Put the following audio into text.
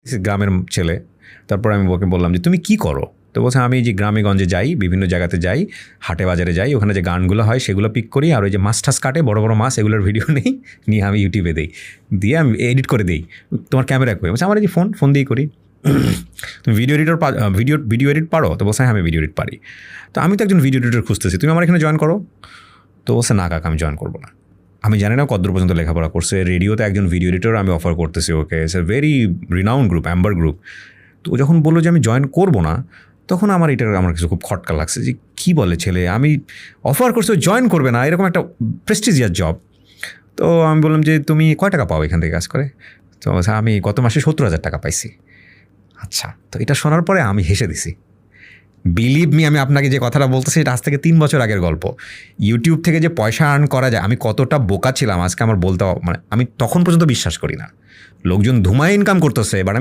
গ্রামের ছেলে। তারপর আমি ওকে বললাম যে তুমি কি করো? তো বলছে আমি যে গ্রামে গঞ্জে যাই, বিভিন্ন জায়গাতে যাই, হাটে বাজারে যাই, ওখানে যে গানগুলো হয় সেগুলো পিক করি, আর ওই যে মাছ টাছ কাটে বড় বড় মাছ, এগুলোর ভিডিও নেই, নিয়ে আমি ইউটিউবে দিই, দিয়ে আমি এডিট করে দিই। তোমার ক্যামেরা কই? বলছে আমার এই যে ফোন দিয়েই করি। তুমি ভিডিও এডিট পারো? তো বলছে হ্যাঁ আমি ভিডিও এডিট পারি। তো আমি তো একজন ভিডিও এডিটর খুঁজতেছি, তুমি আমার এখানে জয়েন করো। তো বলছে না কাকা, আমি জয়েন করবো না। আমি জানি না কতদূর পর্যন্ত লেখাপড়া করছে, রেডিওতে একজন ভিডিও এডিটর আমি অফার করতেছি okay, it's a very renowned group, Amber group. তো ও যখন বললো যে আমি জয়েন করবো না, তখন আমার আমার কিছু খুব খটকা লাগছে যে কী বলে ছেলে, আমি অফার করছি ও জয়েন করবে না, এরকম একটা প্রেস্টিজিয়াস জব। তো আমি বললাম যে তুমি কয় টাকা পাও এখান থেকে কাজ করে? তো আমি গত মাসে 70,000 টাকা পাইছি। আচ্ছা, তো এটা শোনার পরে আমি হেসে দিছি। বিলিভ মি, আমি আপনাকে যে কথাটা বলতেছি এটা আজ থেকে 3 বছর আগের গল্প। ইউটিউব থেকে যে পয়সা আর্ন করা যায়, আমি কতটা বোকা ছিলাম আজকে আমার বলতে, মানে আমি তখন পর্যন্ত বিশ্বাস করি না। লোকজন ধুমায় ইনকাম করতেছে, বাট আমি